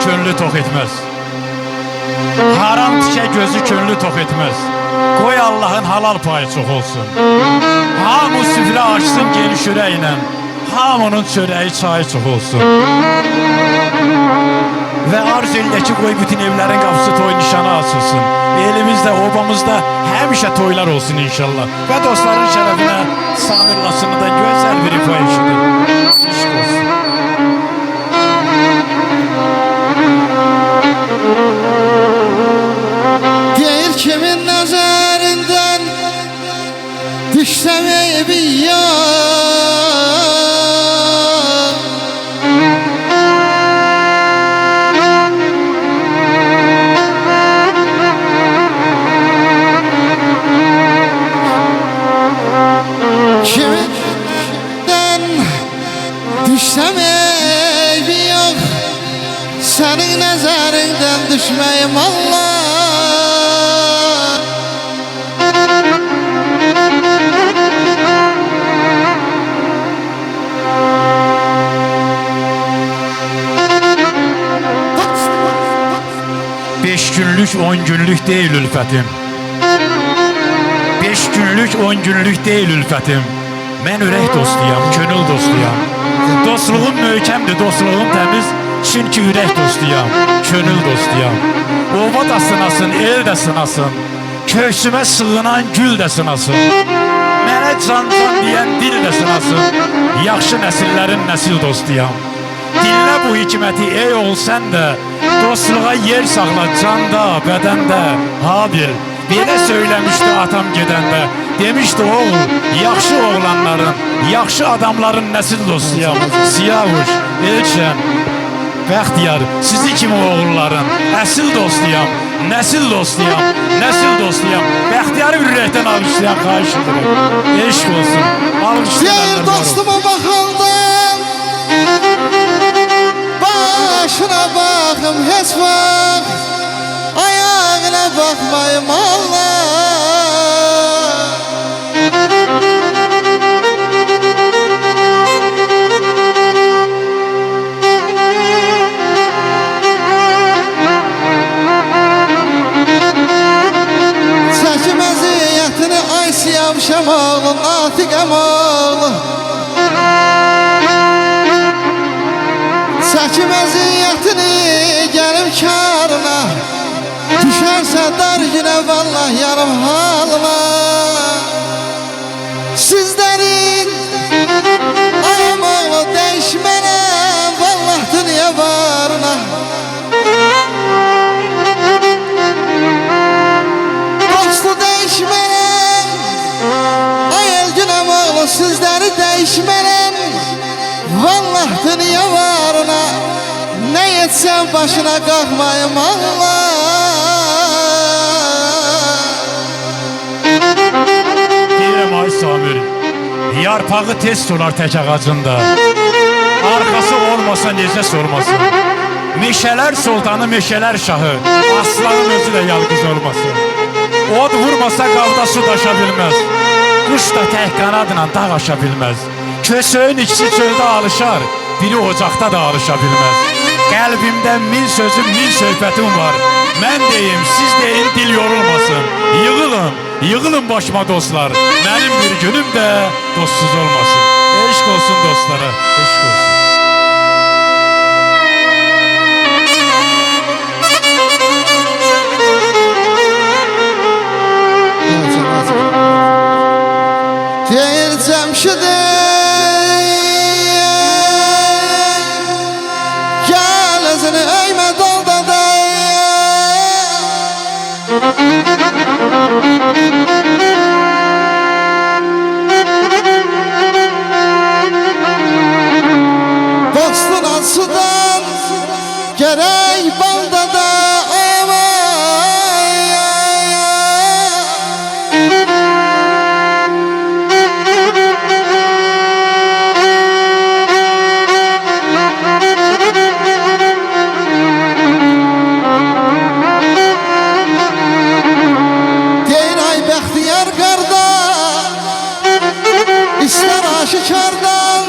könlü tok etmez. Haram tikə gözü könlü tok etmez. Qoy Allah'ın halal payı çox olsun. Hamı süfrə açsın geniş ürəklə. Hamının çörəyi çayı çox olsun. Və arzu elə ki, qoy bütün evlərin qapısı toy nişanı açılsın. Elimizdə, obamızda həmişə toylar olsun inşallah. Və dostların şərəfinə Samir Laçını'da gözəl bir ifa eşidir. İşq olsun. Deyir kimin nəzərindən düşsəm eybi yox. Kimindən düşsəm eybi yox. Sənin nəzərindən düşməyim Allah. Beş günlük, 10 günlük değil ülfətim. 5 günlük, 10 günlük değil ülfətim. Mən ürək dostuyam, könül dostuyam. Dostluğum möhkəmdir, dostluğum təmiz. Çünki ürək dostuyam, könül dostuyam. Ova da sınasın, el də sınasın. Köksümə sığınan gül də sınasın. Mənə can-can deyən dil də sınasın. Yaxşı nəsillərin nəsil dostuyam. Dinlə bu hikməti ey ol sən də. Dostluğa yer saxla canda, bədəndə. Habil, belə söyləmişdi atam gedəndə. Demişdi oğul, yaxşı oğlanların, yaxşı adamların nəsil dostuyam. Siyavuş, Elçən, Bəxtiyar, sizi kimi oğulların əsil dostuyam, nəsil dostuyam, nəsil dostuyam. Bəxtiyarı ürəkdən alışlayan xahiş edirəm. Eşq olsun, alışlayanlar Deyir dostuma baxaldım, başına baxım heç vaxt, ayağına baxmayım Allah. Çəkim əziyyətini ay siyam şəmalın atiqəm oğlu. Çəkim əziyyətini gəlim karına. Düşərsə dar günə vallah yarım halıma. Sizlərin ayam oğlu değişmənəm vallah dünya varına. Dostu değişmənəm, ay el günəm oğlu sizləri değişmənəm vallah dünya varına. Ne etsem başına kalkmayım Allah. Deyirəm ay Samir, yarpağı tez solar tək ağacında. Arkası olmasa necə sormasın. Meşələr sultanı, meşələr şahı. Aslanın özü də yalqız olmasın. Od vurmasa qavda su daşa bilməz. Quş da tək qanadla dağ aşa bilməz. Kösöğün ikisi çöldə alışar, biri ocaqda da alışa bilməz. Qəlbimdə min sözüm, min söhbətim var. Mən deyim, siz deyin, dil yorulmasın. Yığılın, yığılın başıma dostlar. Mənim bir günüm də dostsuz olmasın. Eşq olsun dostlara, eşq olsun. Deyir Cəmşidə gəl özünü əymə dalda da. Dostuna sudan gərək balda da. İster aşikardan,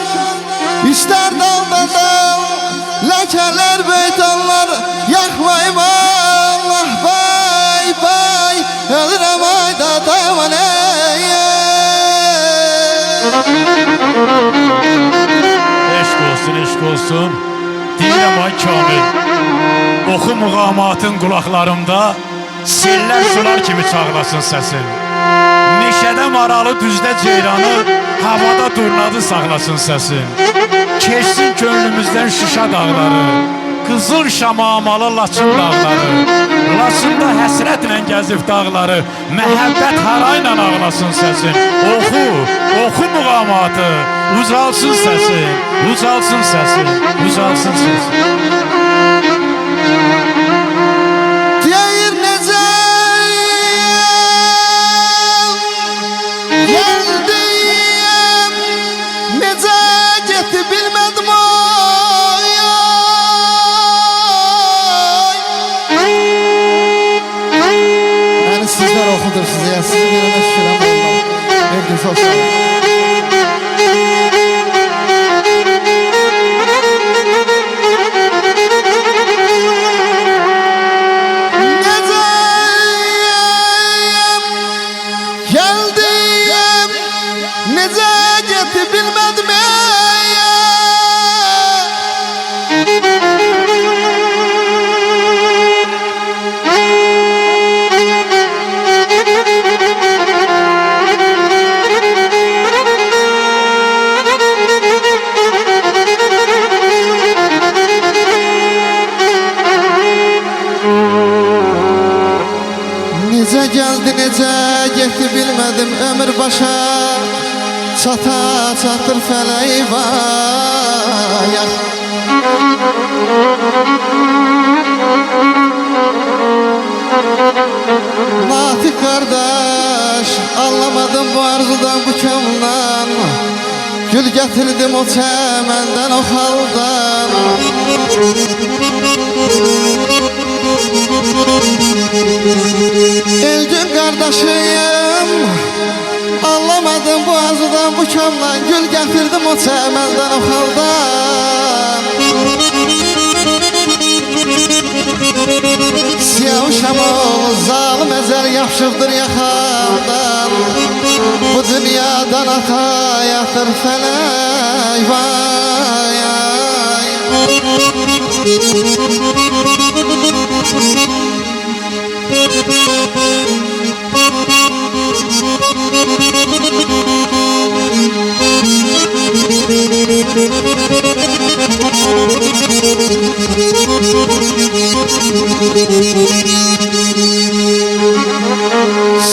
ister daldan, ləkələr beytanlar Eşq olsun, eşq olsun. Deyirəm ay Kamil, oxu muğamatın qulaqlarımda sellər sular kimi çağlasın səsin. Meşədə maralı, düzdə ceyranı, havada durnadı sağlasın səsin. Keçsin könlümüzdən Şuşa dağları, Qızıl şamamalı Laçın dağları, Laçında həsrətlə gəzib dağları, məhəbbət harayla ağlasın səsin. Oxu, oxu muğamatı, ucalsın səsin, ucalsın səsin, ucalsın səsin. Deyir necə gəldiyəm, necə getdi bilmədim ay. Yəni sizlər oxudursunuz ya, sizin yerine şükürəm Allah. Verdiniz olsun. Geldim, nece gitti bilmedim ya. Nece geldi, nece gitti bilmedim ömür başa. Çata çatır feleği vaya. Natik kardeş, anlamadım bu arzudan, bu kömden. Gül getirdim o çemenden, o haldan. Elgün kardeşim, anlamadım bu arzudan, bu kömden. Gül getirdim o çemenden, o haldan. Siyah şamol, zalim ezel yapışıqdır yaxamdan. Bu dünyadan atayaktır felek vay ay.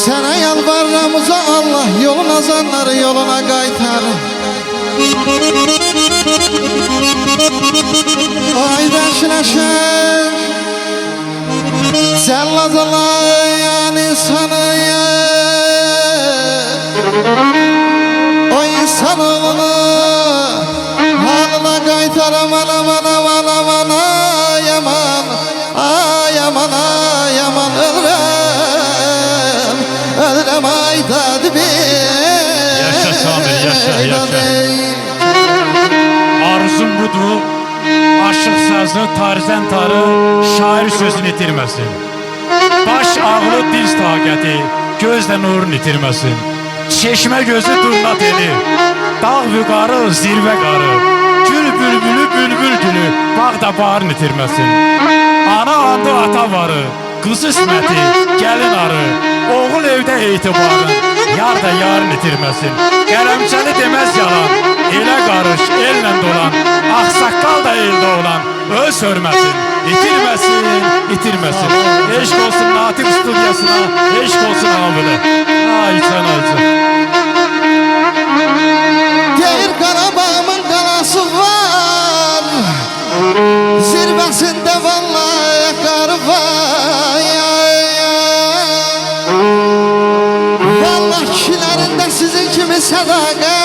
Sana yalvarırım uza Allah, yolun azanları yoluna qaytar. Ay beşleşen cellazalayan insanı ya. O insan oğlunu halına qaytar. Aman aman aman aman ay aman. Ay aman ay aman ölürüm. Ölürüm ay dadı bir. Yaşa Samir, yaşa, yaşa. Arzum budur, aşıq sazını tarzən tarı, şair sözünü itirməsin. Baş ağlı diz taqəti, gözlə nurunu itirməsin. Çeşmə gözü durna teli, dağ vüqarı, zirvə qarı, gül bülbülü, bülbül gülü, bağda bağrını itirməsin. Ana adı ata varı, qız isməti, gəlin arı, oğul evdə etibarın, yar da yarın itirməsin. Qələmçəli deməz yalan, elə qarış, ellə dolan, ağsaqqal da eldə olan, öz hörməsin, itirməsin, itirməsin. Eşq olsun Natiq studiyasına, eşq olsun Amili. Ay can, ay can. Deyir Qarabağımın qalası var, zirvəsində vallahi qarı var. Vallahi kişilərində sizin kimi sədaqət